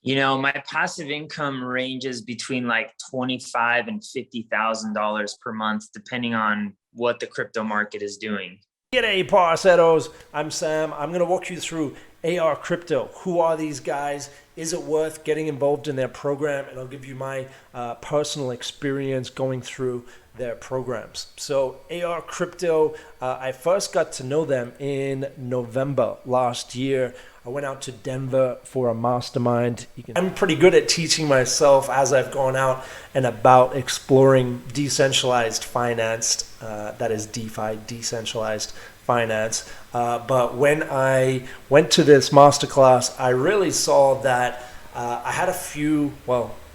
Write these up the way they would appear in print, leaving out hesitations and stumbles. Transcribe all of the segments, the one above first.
My passive income ranges between like 25 and $50,000 per month, depending on what the crypto market is doing. G'day, parceiros. I'm Sam. I'm going to walk you through ARCrypto. Who are these guys? Is it worth getting involved in their program? And I'll give you my personal experience going through their programs. So ARCrypto, I first got to know them in November last year. I went out to Denver for a mastermind. I'm pretty good at teaching myself as I've gone out and about exploring decentralized finance, that is DeFi, decentralized finance. But when I went to this masterclass, I really saw that I had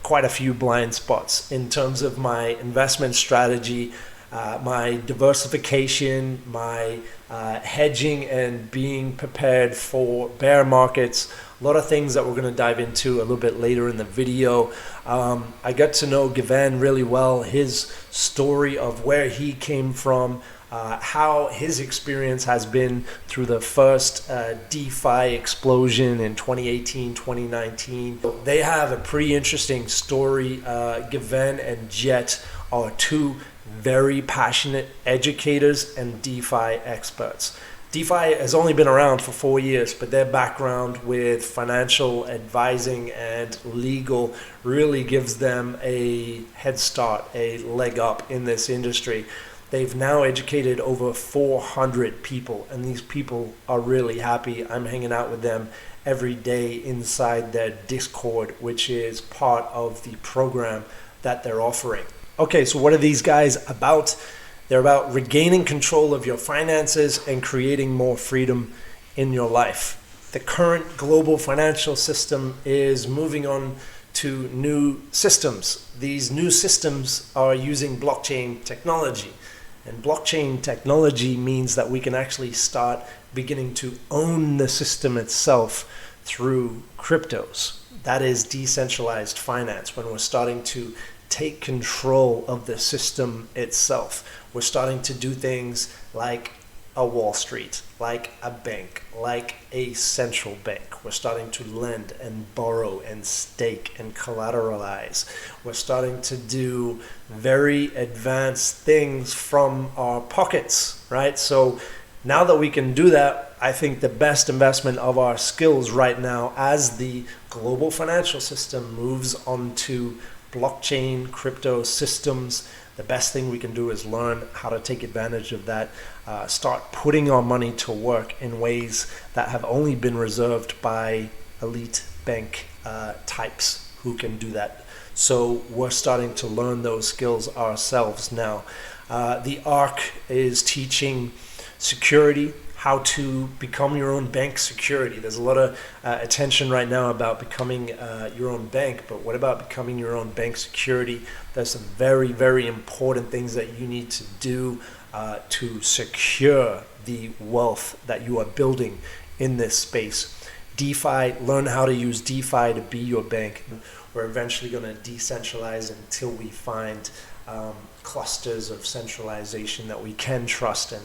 quite a few blind spots in terms of my investment strategy, my diversification, my hedging, and being prepared for bear markets. A lot of things that we're going to dive into a little bit later in the video. I got to know Given really well, his story of where he came from, how his experience has been through the first DeFi explosion in 2018, 2019. They have a pretty interesting story. Given and Jet are two very passionate educators and DeFi experts. DeFi has only been around for 4 years, but their background with financial advising and legal really gives them a head start, a leg up in this industry. They've now educated over 400 people, and these people are really happy. I'm hanging out with them every day inside their Discord, which is part of the program that they're offering. Okay, so what are these guys about? They're about regaining control of your finances and creating more freedom in your life. The current global financial system is moving on to new systems. These new systems are using blockchain technology. And blockchain technology means that we can actually start beginning to own the system itself through cryptos. That is decentralized finance, when we're starting to take control of the system itself. We're starting to do things like a Wall Street, like a bank, like a central bank. We're starting to lend and borrow and stake and collateralize. We're starting to do very advanced things from our pockets, right? So now that we can do that, I think the best investment of our skills right now, as the global financial system moves onto blockchain, crypto systems, the best thing we can do is learn how to take advantage of that, start putting our money to work in ways that have only been reserved by elite bank types who can do that. So we're starting to learn those skills ourselves now. The ARC is teaching security, how to become your own bank security. There's a lot of attention right now about becoming your own bank, but what about becoming your own bank security? There's some very, very important things that you need to do to secure the wealth that you are building in this space. DeFi, learn how to use DeFi to be your bank. We're eventually going to decentralize until we find clusters of centralization that we can trust, and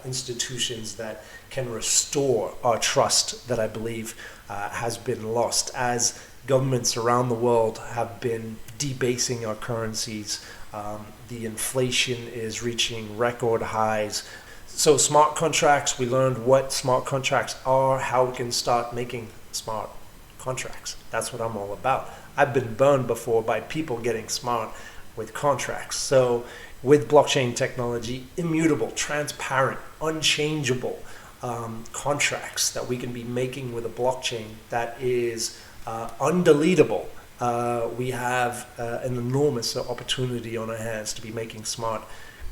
institutions that can restore our trust that I believe has been lost as governments around the world have been debasing our currencies. The inflation is reaching record highs. So smart contracts, we learned what smart contracts are, how we can start making smart contracts. That's what I'm all about. I've been burned before by people getting smart with contracts. So with blockchain technology, immutable, transparent, unchangeable contracts that we can be making with a blockchain that is undeletable. We have an enormous opportunity on our hands to be making smart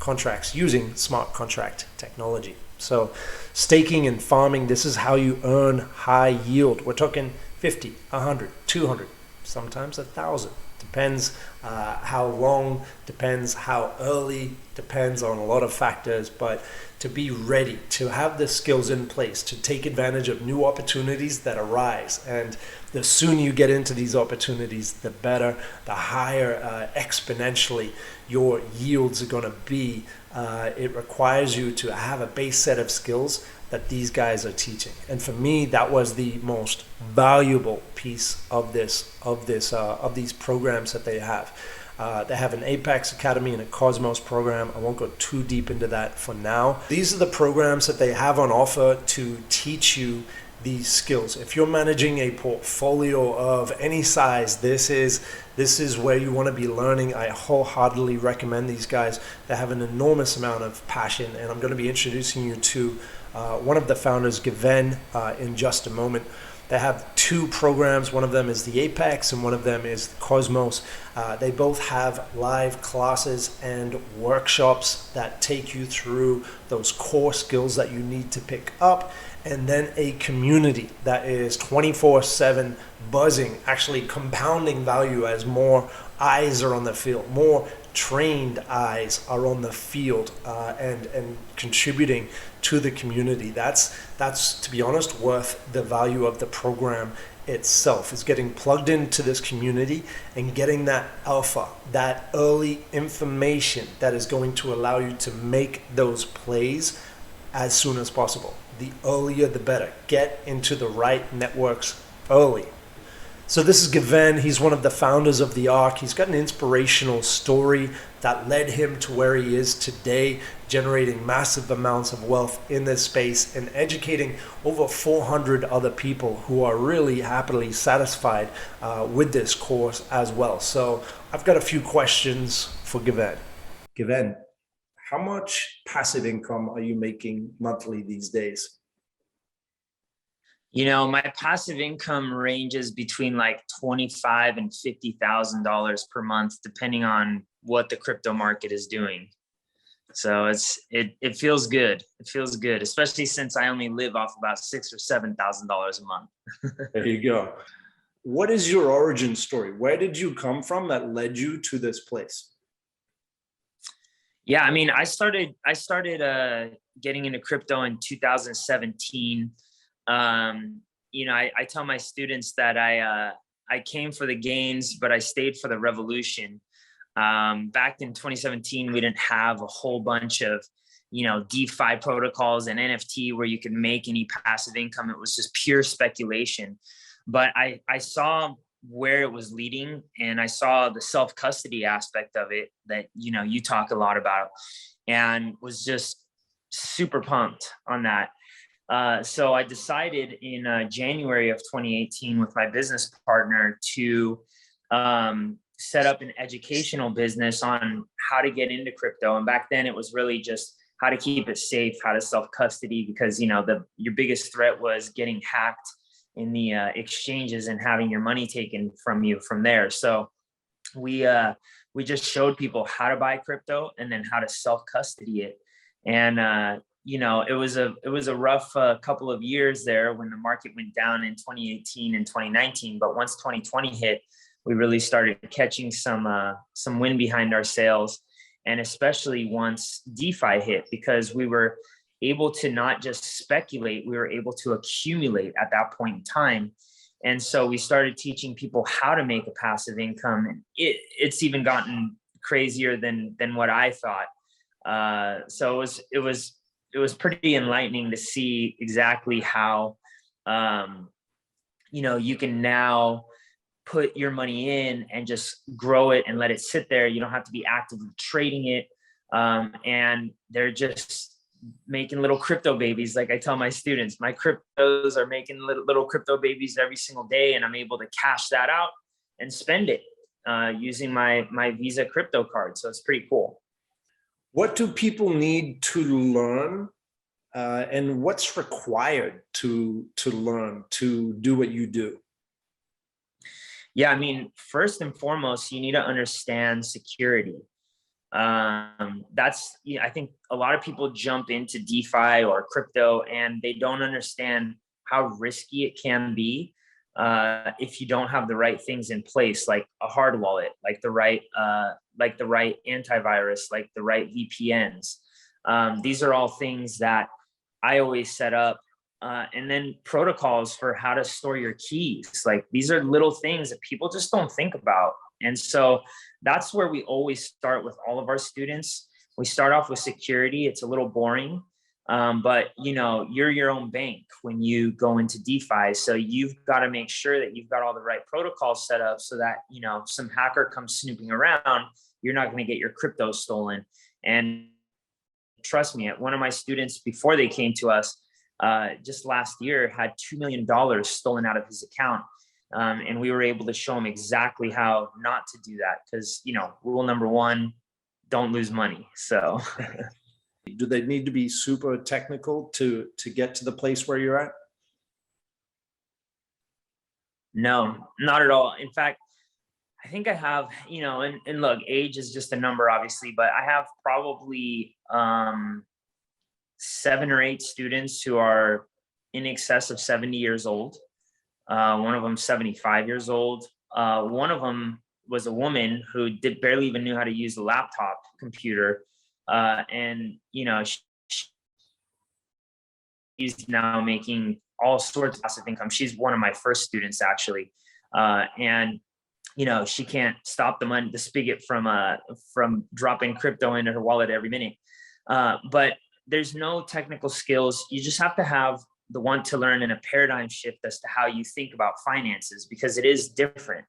contracts using smart contract technology. So staking and farming, this is how you earn high yield. We're talking 50, 100, 200, sometimes 1,000. Depends how long, depends how early, depends on a lot of factors, but to be ready, to have the skills in place, to take advantage of new opportunities that arise. And the sooner you get into these opportunities, the better, the higher exponentially your yields are going to be. It requires you to have a base set of skills that these guys are teaching. And for me, that was the most valuable piece of these programs that they have. They have an Apex Academy and a Cosmos program. I won't go too deep into that for now. These are the programs that they have on offer to teach you these skills. If you're managing a portfolio of any size, this is where you want to be learning. I wholeheartedly recommend these guys. They have an enormous amount of passion, and I'm going to be introducing you to one of the founders, Given, in just a moment. They have two programs. One of them is the Apex and one of them is the Cosmos. They both have live classes and workshops that take you through those core skills that you need to pick up, and then a community that is 24/7 buzzing, actually compounding value as more eyes are on the field, more trained eyes are on the field, and contributing to the community. That's, to be honest, worth the value of the program itself, is getting plugged into this community and getting that alpha, that early information that is going to allow you to make those plays as soon as possible. The earlier the better. Get into the right networks early. So this is Given. He's one of the founders of the Arc. He's got an inspirational story that led him to where he is today, generating massive amounts of wealth in this space and educating over 400 other people who are really happily satisfied with this course as well. So I've got a few questions for Given. Given, how much passive income are you making monthly these days? You know, my passive income ranges between like $25,000 and $50,000 per month, depending on what the crypto market is doing. So it feels good. It feels good, especially since I only live off about $6,000 or $7,000 a month. There you go. What is your origin story? Where did you come from that led you to this place? Yeah, I mean, I started getting into crypto in 2017. You know, I tell my students that I came for the gains, but I stayed for the revolution. Back in 2017, we didn't have a whole bunch of, you know, DeFi protocols and NFT where you could make any passive income. It was just pure speculation. But I saw where it was leading, and I saw the self-custody aspect of it that, you know, you talk a lot about, and was just super pumped on that. So I decided in January of 2018 with my business partner to set up an educational business on how to get into crypto. And back then it was really just how to keep it safe, how to self-custody, because, you know, your biggest threat was getting hacked in the exchanges and having your money taken from you from there. So we just showed people how to buy crypto and then how to self-custody it. And you know, it was a rough couple of years there when the market went down in 2018 and 2019. But once 2020 hit, we really started catching some wind behind our sails, and especially once DeFi hit, because we were able to not just speculate, we were able to accumulate at that point in time. And so we started teaching people how to make a passive income, and it's even gotten crazier than what I thought. So it was pretty enlightening to see exactly how, you know, you can now put your money in and just grow it and let it sit there. You don't have to be actively trading it. And they're just making little crypto babies. Like I tell my students, my cryptos are making little crypto babies every single day, and I'm able to cash that out and spend it using my Visa crypto card. So it's pretty cool. What do people need to learn, and what's required to learn to do what you do? Yeah, I mean, first and foremost, you need to understand security. That's, you know, I think a lot of people jump into DeFi or crypto and they don't understand how risky it can be if you don't have the right things in place, like a hard wallet, like the right antivirus, like the right VPNs. These are all things that I always set up. And then protocols for how to store your keys. Like these are little things that people just don't think about. And so that's where we always start with all of our students. We start off with security. It's a little boring. But you're your own bank when you go into DeFi. So you've got to make sure that you've got all the right protocols set up so that, some hacker comes snooping around, you're not going to get your crypto stolen. And trust me, one of my students, before they came to us, just last year, had $2 million stolen out of his account. And we were able to show him exactly how not to do that. Because, rule number one, don't lose money. So do they need to be super technical to get to the place where you're at? No, not at all. In fact, I think I have, and look, age is just a number, obviously, but I have probably 7 or 8 students who are in excess of 70 years old. One of them 75 years old. One of them was a woman who barely even knew how to use a laptop computer. And, she's now making all sorts of passive income. She's one of my first students, actually. And she can't stop the spigot from dropping crypto into her wallet every minute. But there's no technical skills. You just have to have the want to learn and a paradigm shift as to how you think about finances, because it is different.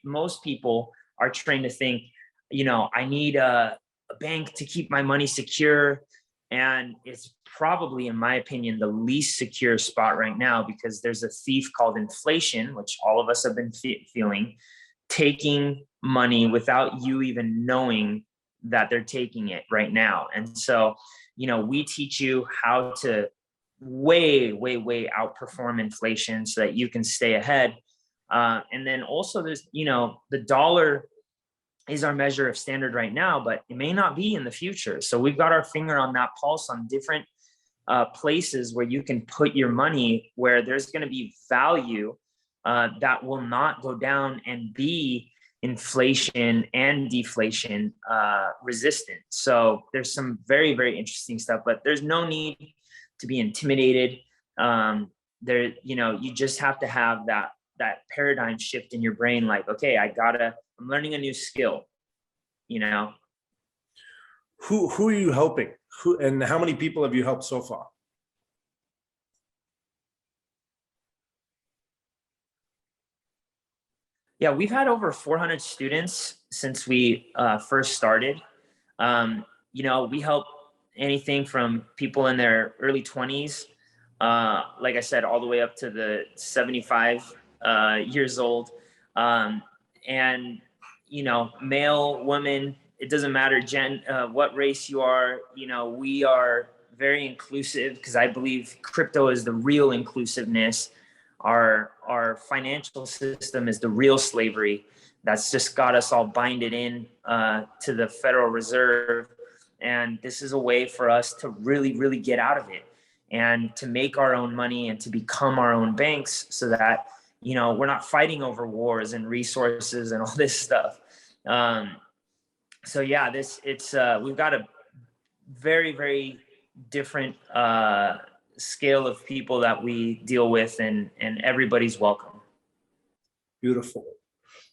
Most people are trained to think, I need a bank to keep my money secure. And it's probably, in my opinion, the least secure spot right now, because there's a thief called inflation, which all of us have been feeling, taking money without you even knowing that they're taking it right now. And so, we teach you how to way outperform inflation so that you can stay ahead. And then also there's, the dollar is our measure of standard right now, but it may not be in the future. So we've got our finger on that pulse on different places where you can put your money, where there's going to be value that will not go down and be inflation and deflation resistant. So there's some very, very interesting stuff, but there's no need to be intimidated. You just have to have that paradigm shift in your brain. Like, okay, I'm learning a new skill, Who are you helping? And how many people have you helped so far? Yeah, we've had over 400 students since we first started. We help anything from people in their early 20s, like I said, all the way up to the 75 years old. And, male, woman, it doesn't matter what race you are. We are very inclusive, because I believe crypto is the real inclusiveness. Our financial system is the real slavery that's just got us all binded in to the Federal Reserve. And this is a way for us to really, really get out of it and to make our own money and to become our own banks, so that, we're not fighting over wars and resources and all this stuff. So yeah, we've got a very, very different scale of people that we deal with, and everybody's welcome. Beautiful.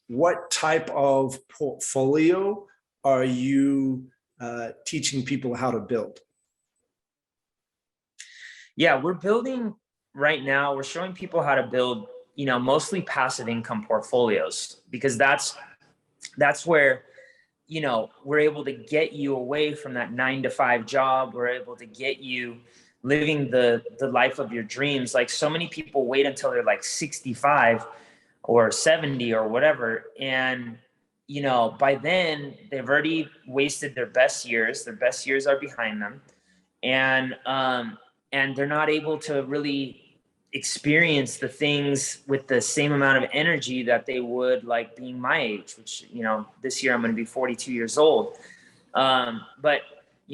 What type of portfolio are you teaching people how to build? Yeah, we're building right now. We're showing people how to build, mostly passive income portfolios, because that's where, we're able to get you away from that 9-to-5 job. We're able to get you living the life of your dreams. Like, so many people wait until they're like 65 or 70 or whatever. And, by then they've already wasted their best years. Their best years are behind them. And they're not able to really experience the things with the same amount of energy that they would, like being my age, which, this year I'm going to be 42 years old. But,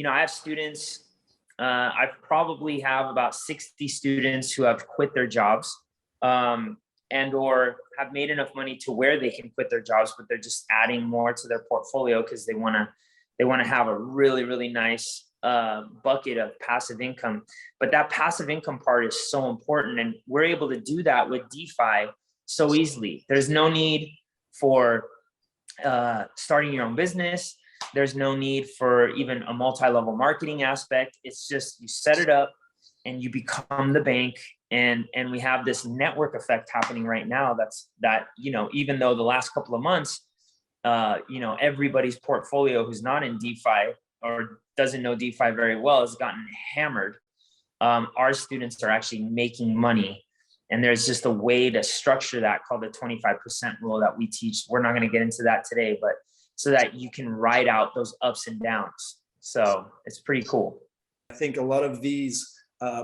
I have students, I probably have about 60 students who have quit their jobs, and or have made enough money to where they can quit their jobs, but they're just adding more to their portfolio because they want to have a really, really nice bucket of passive income. But that passive income part is so important, and we're able to do that with DeFi so easily. There's no need for starting your own business. There's no need for even a multi-level marketing aspect. It's just you set it up and you become the bank. And we have this network effect happening right now. That, you know, even though the last couple of months, you know, everybody's portfolio who's not in DeFi or doesn't know DeFi very well has gotten hammered. Our students are actually making money. And there's just a way to structure that called the 25% rule that we teach. We're not going to get into that today, but so that you can ride out those ups and downs. So it's pretty cool. I think a lot of these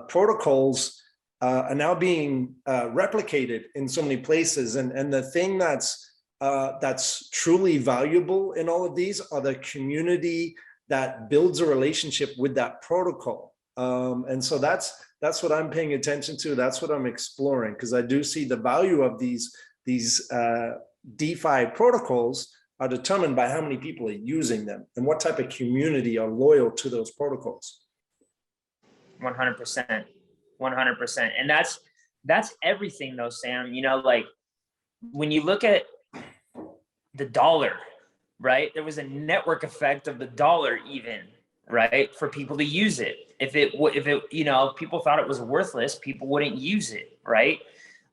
protocols are now being replicated in so many places. And the thing that's truly valuable in all of these are the community that builds a relationship with that protocol. And so that's what I'm paying attention to. That's what I'm exploring, because I do see the value of these DeFi protocols are determined by how many people are using them and what type of community are loyal to those protocols. 100%, 100%. And that's everything though, Sam. You know, like when you look at the dollar, right? There was a network effect of the dollar even, right? For people to use it. If it, you know, people thought it was worthless, people wouldn't use it, right?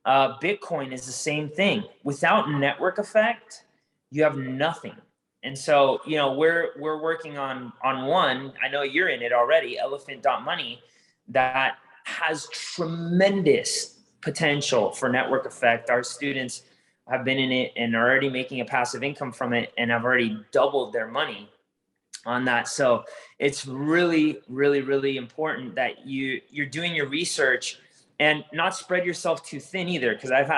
Bitcoin is the same thing. Without network effect, you have nothing. And so, you know, we're working on one, I know you're in it already, Elephant.money, that has tremendous potential for network effect. Our students have been in it and are already making a passive income from it and have already doubled their money on that. So it's really, really, really important that you're doing your research and not spread yourself too thin either. Cause I've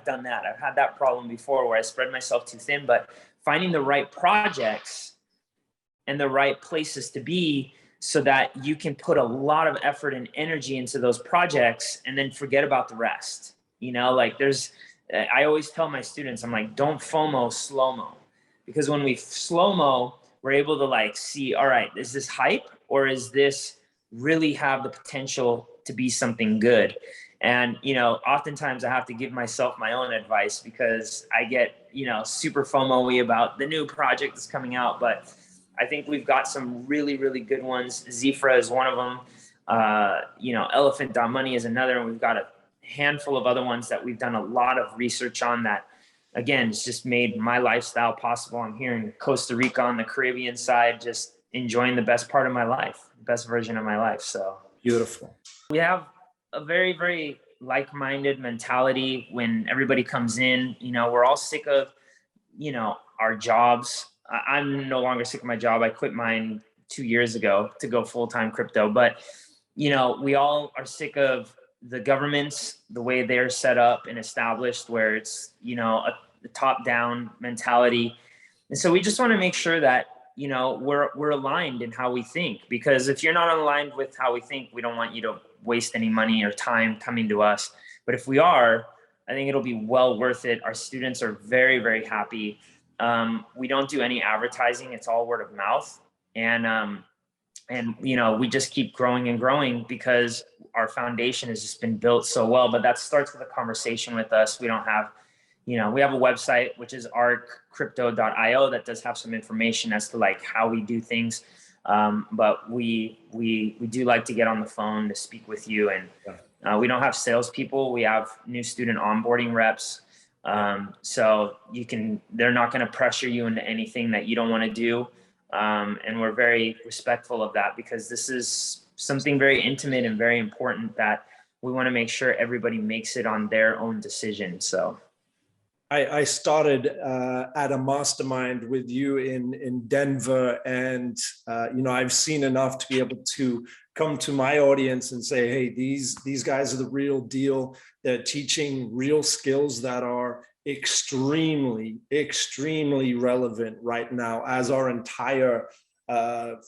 done that. I've had that problem before where I spread myself too thin, but finding the right projects and the right places to be so that you can put a lot of effort and energy into those projects and then forget about the rest. You know, like I always tell my students, I'm like, don't FOMO, slow-mo. Because when we slow-mo, we're able to like see, all right, is this hype or is this really have the potential to be something good? And, you know, oftentimes I have to give myself my own advice because I get, you know, super FOMO-y about the new project that's coming out. But I think we've got some really, really good ones. Zifra is one of them. You know, Elephant.money is another. And we've got a handful of other ones that we've done a lot of research on that, again, it's just made my lifestyle possible. I'm here in Costa Rica on the Caribbean side, just enjoying the best part of my life, the best version of my life. So beautiful. We have a very, very like-minded mentality when everybody comes in. You know, we're all sick of, you know, our jobs. I'm no longer sick of my job. I quit mine 2 years ago to go full-time crypto. But, you know, we all are sick of the governments, the way they're set up and established, where it's, you know, a top-down mentality. And so we just want to make sure that, you know, we're aligned in how we think, because if you're not aligned with how we think, we don't want you to waste any money or time coming to us. But if we are, I think it'll be well worth it. Our students are very, very happy. We don't do any advertising. It's all word of mouth. And, you know, we just keep growing and growing because our foundation has just been built so well. But that starts with a conversation with us. We don't have, you know, we have a website, which is ARCrypto.io, that does have some information as to like how we do things. But we do like to get on the phone to speak with you. And we don't have salespeople. We have new student onboarding reps. So they're not going to pressure you into anything that you don't want to do. And we're very respectful of that, because this is something very intimate and very important that we want to make sure everybody makes it on their own decision. So I started at a mastermind with you in Denver, and you know, I've seen enough to be able to come to my audience and say, hey, these guys are the real deal. They're teaching real skills that are extremely, extremely relevant right now as our entire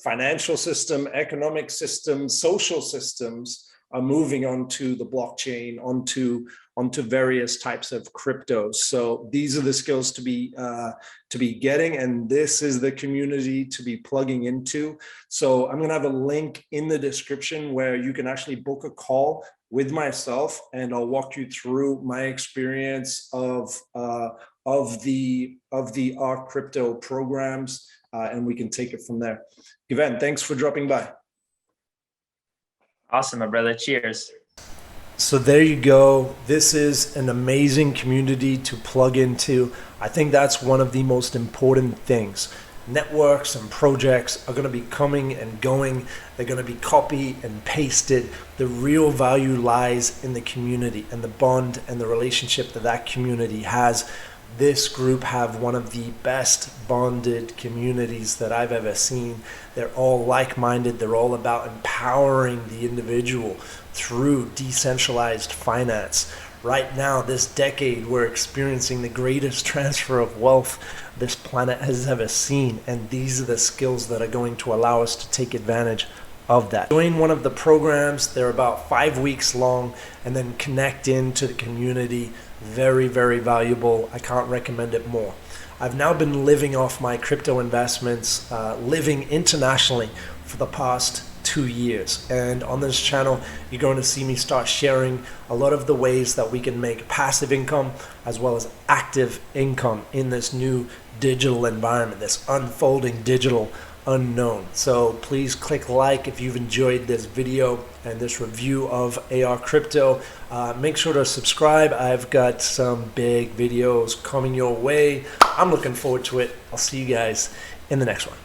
financial system, economic system, social systems are moving onto the blockchain, onto various types of cryptos. So these are the skills to be getting, and this is the community to be plugging into. So I'm going to have a link in the description where you can actually book a call with myself, and I'll walk you through my experience of the ARCrypto programs, and we can take it from there. Given, thanks for dropping by. Awesome, my brother. Cheers. So there you go. This is an amazing community to plug into. I think that's one of the most important things. Networks and projects are going to be coming and going. They're going to be copy and pasted. The real value lies in the community and the bond and the relationship that that community has. This group have one of the best bonded communities that I've ever seen. They're all like-minded. They're all about empowering the individual through decentralized finance. Right now, this decade, we're experiencing the greatest transfer of wealth this planet has ever seen, and these are the skills that are going to allow us to take advantage of that. Join one of the programs. They're about 5 weeks long, and then connect into the community. Very, very valuable. I can't recommend it more. I've now been living off my crypto investments, living internationally for the past 2 years. And on this channel, you're going to see me start sharing a lot of the ways that we can make passive income as well as active income in this new digital environment, this unfolding digital unknown. So please click like if you've enjoyed this video and this review of ARCrypto. Make sure to subscribe. I've got some big videos coming your way. I'm looking forward to it. I'll see you guys in the next one.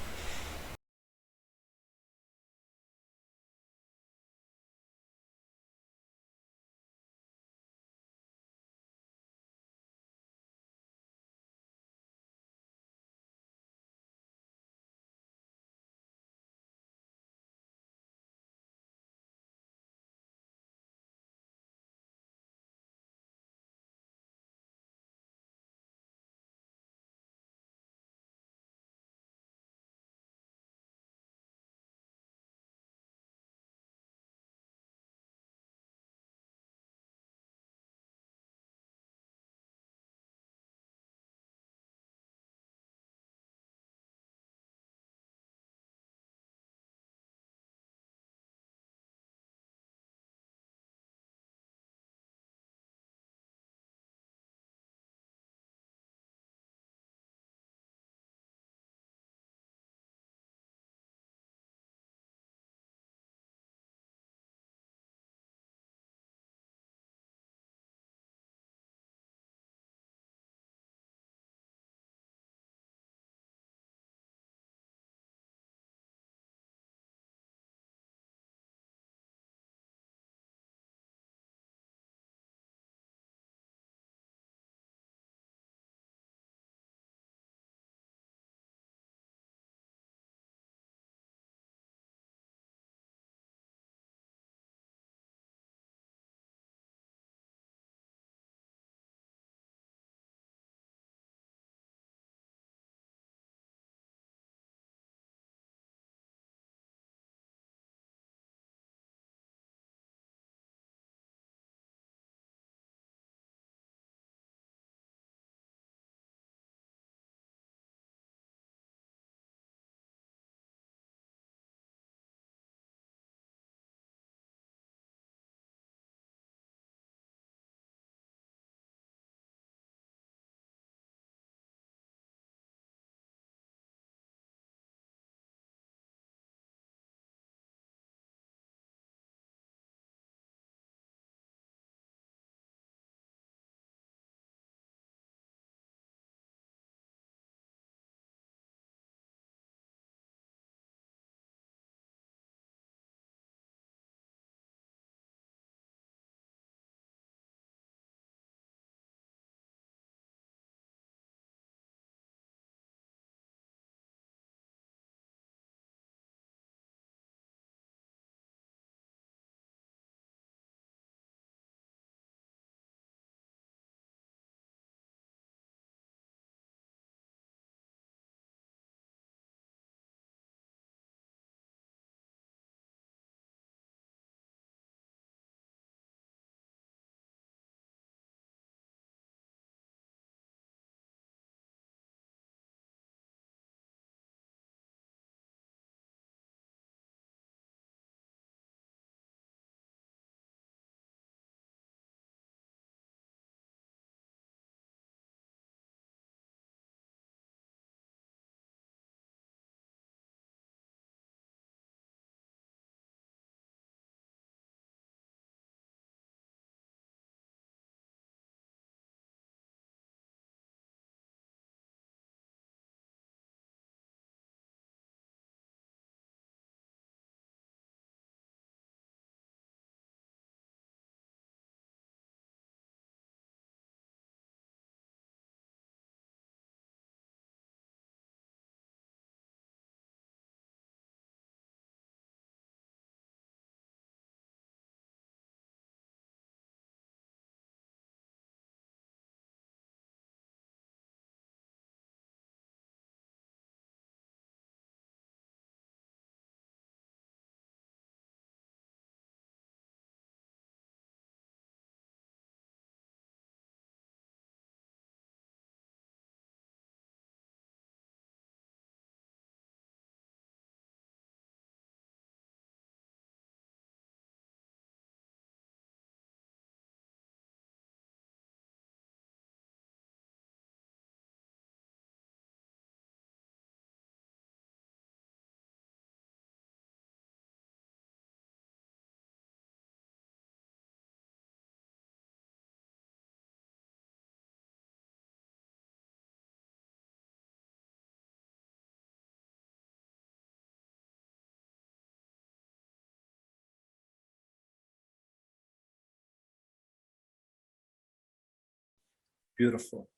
Beautiful.